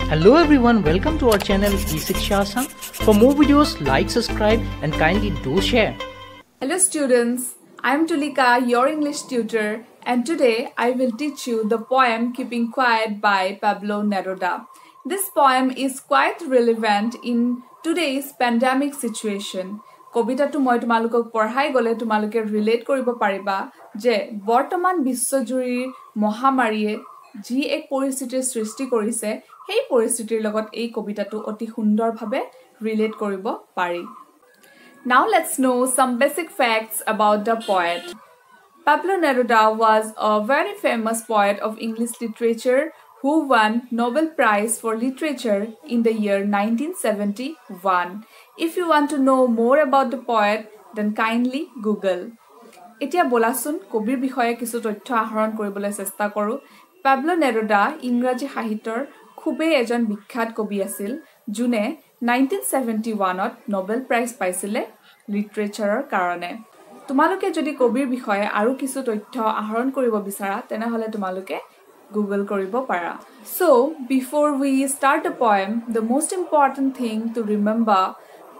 Hello everyone, welcome to our channel English and Assamese. For more videos, like, subscribe and kindly do share. Hello students, I am Tulika, your English tutor, and today I will teach you the poem Keeping Quiet by Pablo Neruda. This poem is quite relevant in today's pandemic situation. কবিতাটো মই তোমালোকক পঢ়াই গলে তোমালোকে relate কৰিব পাৰিবা যে বৰ্তমান বিশ্বজুৰি মহামাৰীয়ে যি এক পৰিস্থিতিৰ সৃষ্টি কৰিছে সেই পৰিস্থিতিৰ লগত এই কবিতাটো অতি সুন্দৰভাৱে ৰিলেট কৰিব পাৰি Now let's know some basic facts about the poet Pablo Neruda was a very famous poet of English literature who won Nobel Prize for Literature in the year 1971 If you want to know more about the poet, then kindly Google. এতিয়া বলাসুন কবিৰ বিষয়ে কিছু তথ্য আহৰণ কৰিবলৈ চেষ্টা কৰো। Pablo Neruda ইংৰাজী সাহিত্যৰ খুবেই এজন বিখ্যাত কবি আছিল, যোনে 1971ত নোবেল প্ৰাইজ পাইছিলে লিটাৰেচাৰৰ কাৰণে। তোমালোকে যদি কবিৰ বিষয়ে আৰু কিছু তথ্য আহৰণ কৰিব বিচাৰা, তেনেহলে তোমালোকে Google কৰিব পাৰা। So, before we start the poem, the most important thing to remember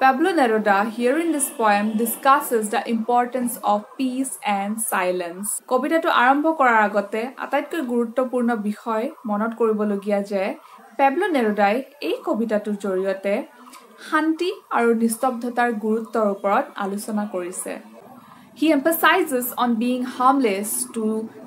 Pablo Neruda here in this poem discusses the importance of peace and silence. কবিতাটো আৰম্ভ কৰাৰ আগতে আটাইতকৈ গুৰুত্বপূৰ্ণ বিষয় মনত কৰিবলগীয়া যে Pablo Neruda এই কবিতাটোৰ জৰিয়তে শান্তি আৰু নিস্তব্ধতাৰ গুৰুত্বৰ ওপৰত আলোচনা কৰিছে। He emphasizes on being harmless to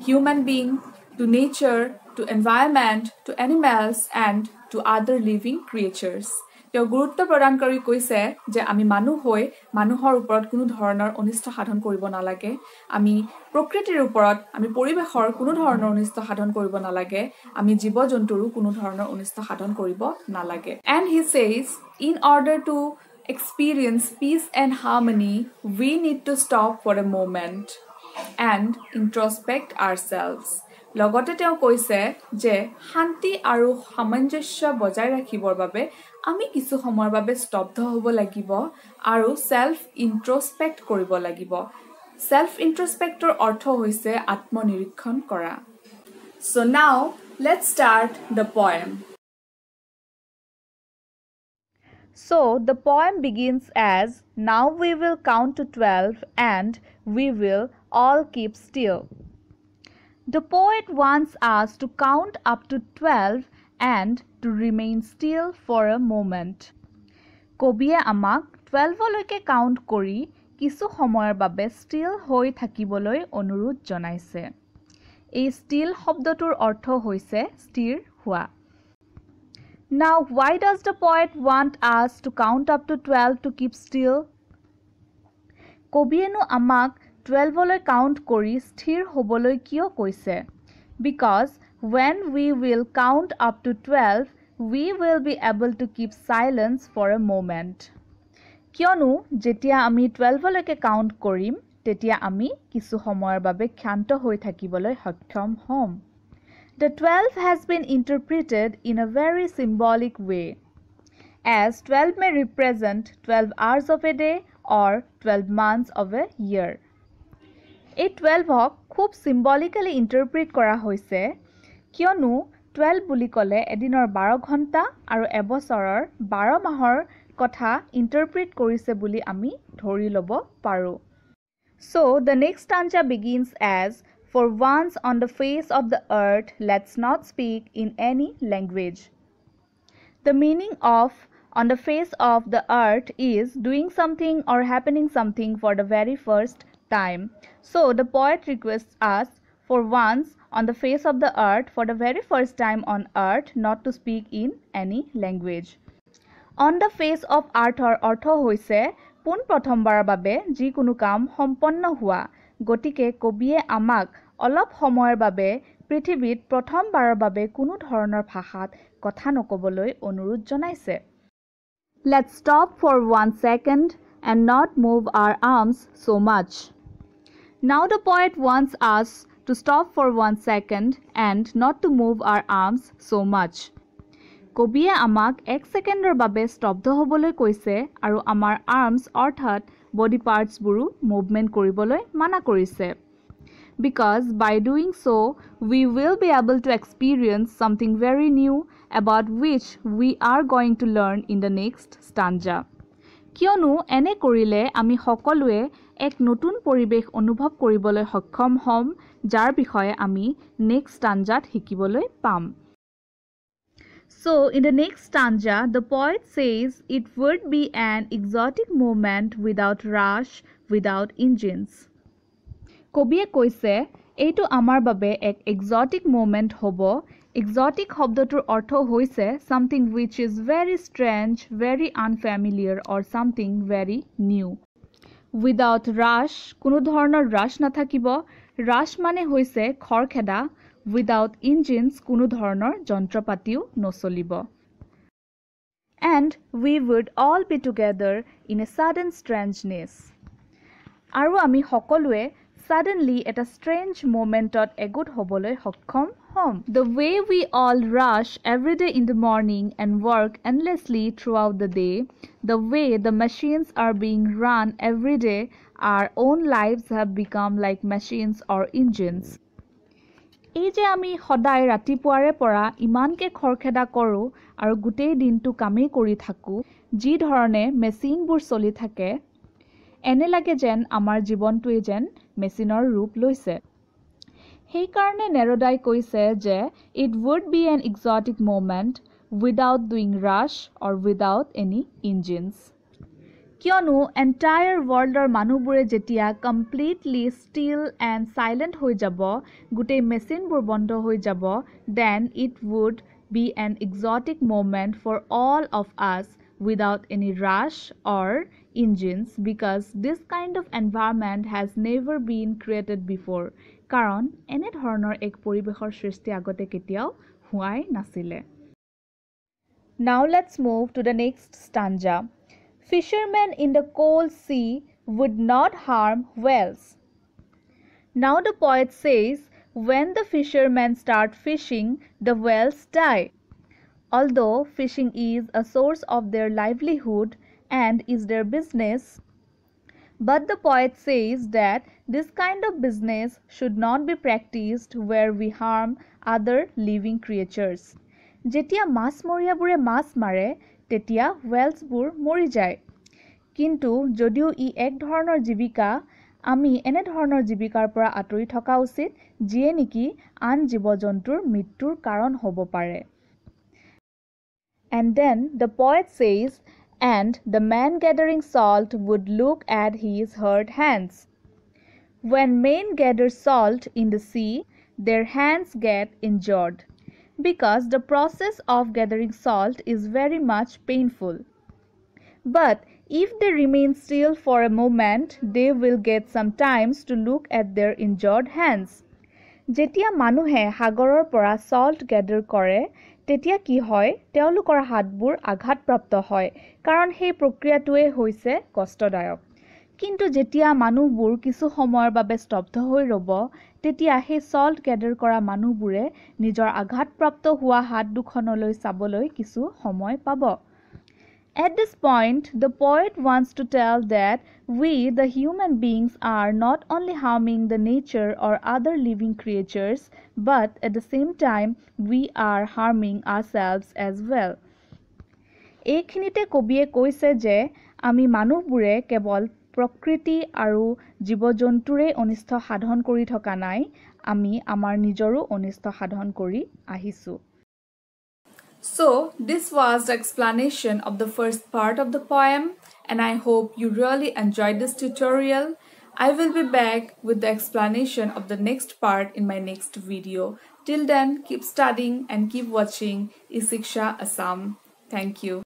human being, to nature, to environment, to animals and to other living creatures. তেওঁ গুৰুত্ব প্ৰদান কৰি কৈছে যে আমি মানুহ হৈ মানুহৰ ওপৰত কোনো ধৰণৰ অনিষ্ট সাধন কৰিব নালাগে আমি প্ৰকৃতিৰ ওপৰত আমি পৰিবেশৰ কোনো ধৰণৰ অনিষ্ট সাধন কৰিব নালাগে আমি জীৱ-জন্তুৰো কোনো ধৰণৰ অনিষ্ট সাধন কৰিব নালাগে and he says in order to experience peace and harmony we need to stop for a moment and introspect ourselves লগতে তেওঁ কৈছে যে শান্তি আৰু সামঞ্জস্য বজাই ৰাখিবৰ বাবে আমি কিছু সময়ৰ বাবে স্তব্ধ হ'ব লাগিব আৰু সেলফ ইন্ট্ৰস্পেক্ট কৰিব লাগিব সেলফ ইন্ট্ৰস্পেক্টৰ অৰ্থ হৈছে আত্মনিৰীক্ষণ কৰা So now let's start the poem So the poem begins as now we will count to 12 and we will all keep still The poet wants us to count up to 12 and to remain still for a moment. কবিয়ে আমাক 12 লৈকে count কৰি কিছু সময়ৰ বাবে still হৈ থাকিবলৈ অনুৰোধ জনাইছে। এই still শব্দটোৰ অৰ্থ হৈছে স্থিৰ হোৱা। Now why does the poet want us to count up to 12 to keep still? কবিয়েনো আমাক 12 লৈ কাউন্ট কৰি স্থিৰ হ'বলৈ কিয় কৈছে because when we will count up to 12 we will be able to keep silence for a moment কিয়নো যেতিয়া আমি 12 লৈকে কাউন্ট কৰিম তেতিয়া আমি কিছু সময়ৰ বাবে শান্ত হৈ থাকিবলৈ সক্ষম হ'ম The 12 has been interpreted in a very symbolic way as 12 may represent 12 hours of a day or 12 months of a year এই 12ক খুব symbolically interpret কৰা হৈছে কিয়নো 12 বুলি ক'লে এদিনৰ 12 ঘণ্টা আৰু এবছৰৰ 12 মাহৰ কথা interpret কৰিছে বুলি আমি ধৰি ল'ব পাৰো So the next stanza begins as For once on the face of the earth let's not speak in any language The meaning of on the face of the earth is doing something or happening something for the very first time So the poet requests us for once on the face of the earth for the very first time on earth not to speak in any language. On the face of earth অৰ্থ হৈছে পোন প্ৰথমবাৰৰ বাবে যিকোনো কাম সম্পন্ন হোৱা গতিকে কবিয়ে আমাক অলপ সময়ৰ বাবে পৃথিৱীত প্ৰথমবাৰৰ বাবে কোনো ধৰণৰ ভাষাত কথা নকবলৈ অনুৰোধ জনাইছে Let's stop for 1 second and not move our arms so much. Now the poet wants us to stop for 1 second and not to move our arms so much. কবিয়ে আমাক 1 সেকেন্ডৰ বাবে স্তব্ধ হ'বলৈ কৈছে আৰু আমাৰ আৰ্মছ অৰ্থাৎ বডি পাৰ্টছবোৰো মুভমেন্ট কৰিবলৈ মানা কৰিছে because by doing so, we will be able to experience something very new about which we are going to learn in the next stanza. কিয়নো এনে কৰিলে আমি সকলোৱে এক নতুন পৰিবেশ অনুভৱ কৰিবলৈ সক্ষম হ'ম যাৰ বিষয়ে আমি নেক্সট stanzaত শিকিবলৈ পাম. So in the next stanza, the poet says it would be an exotic moment without rush, without engines. কবিয়ে কৈছে এইটো আমাৰ বাবে এক exotic moment হ'ব. Exotic শব্দটোৰ অৰ্থ হৈছে something which is very strange, very unfamiliar or something very new. Without rush, কোনো ধৰণৰ rush নাথাকিব. Rush মানে হৈছে খৰখেদা. Without engines, কোনো ধৰণৰ যন্ত্ৰপাতিও নচলিব. And we would all be together in a sudden strangeness. আৰু আমি সকলোৱে suddenly এটা strange momentত এগোট হ'বলৈ সক্ষম হ'ম. The way we all rush every day in the morning and work endlessly throughout the day, the way the machines are being run every day, our own lives have become like machines or engines. এই যে আমি সদায় ৰাতিপুৱাৰে পৰা ইমানকে খৰখেদা কৰোঁ আৰু গোটেই দিনটো কামেই কৰি থাকোঁ, যি ধৰণে মেচিনবোৰ চলি থাকে, এনে লাগে যেন আমাৰ জীৱনটোৱে যেন মেচিনৰ ৰূপ লৈছে. সেইকাৰণে নেৰোদাই কৈছে যে it would be an exotic moment without doing rush or without any engines. কিয়নো entire worldৰ মানুহবোৰে যেতিয়া completely still and silent হৈ যাব, গোটেই মেচিনবোৰ বন্ধ হৈ যাব, then it would be an exotic moment for all of us without any rush or engines, because this kind of environment has never been created before. কাৰণ এনে ধৰণৰ এক পৰিবেশৰ সৃষ্টি আগতে কেতিয়াও হোৱাই নাছিলে. Now let's move to the next stanza. Fishermen in the cold sea would not harm whales. Now the poet says when the fishermen start fishing, the whales die. Although fishing is a source of their livelihood and is their business, but the poet says that this kind of business should not be practiced where we harm other living creatures. যেতিয়া মাছমৰীয়াবোৰে মাছ মাৰে তেতিয়া whalesবোৰ মৰি যায়. কিন্তু যদিও ই এক ধৰণৰ জীৱিকা, আমি এনে ধৰণৰ জীৱিকাৰ পৰা আঁতৰি থকা উচিত যিয়ে নেকি আন জীৱ-জন্তুৰ মৃত্যুৰ কাৰণ হ'ব পাৰে. And then the poet says, and the man gathering salt would look at his hurt hands. When men gather salt in the sea, their hands get injured, because the process of gathering salt is very much painful. But if they remain still for a moment, they will get some time to look at their injured hands. যেতিয়া মানুহে সাগৰৰ পৰা salt gather কৰে, তেতিয়া কি হয়, তেওঁলোকৰ হাতবোৰ আঘাতপ্ৰাপ্ত হয়, কাৰণ সেই প্ৰক্ৰিয়াটোৱে হৈছে কষ্টদায়ক. কিন্তু যেতিয়া মানুহবোৰ কিছু সময়ৰ বাবে স্তব্ধ হৈ ৰ'ব, তেতিয়া সেই salt gather কৰা মানুহবোৰে নিজৰ আঘাতপ্ৰাপ্ত হোৱা হাত দুখনলৈ চাবলৈ কিছু সময় পাব. At this point, the poet wants to tell that we, the human beings, are not only harming the nature or other living creatures, but at the same time, we are harming ourselves as well. এইখিনিতে কবিয়ে কৈছে যে আমি মানুহবোৰে কেৱল প্ৰকৃতি আৰু জীৱ-জন্তুৰে অনিষ্ট সাধন কৰি থকা নাই, আমি আমাৰ নিজৰো অনিষ্ট সাধন কৰি আহিছো. So, this was the explanation of the first part of the poem, and I hope you really enjoyed this tutorial. I will be back with the explanation of the next part in my next video. Till then, keep studying and keep watching Isiksha Assam. Thank you.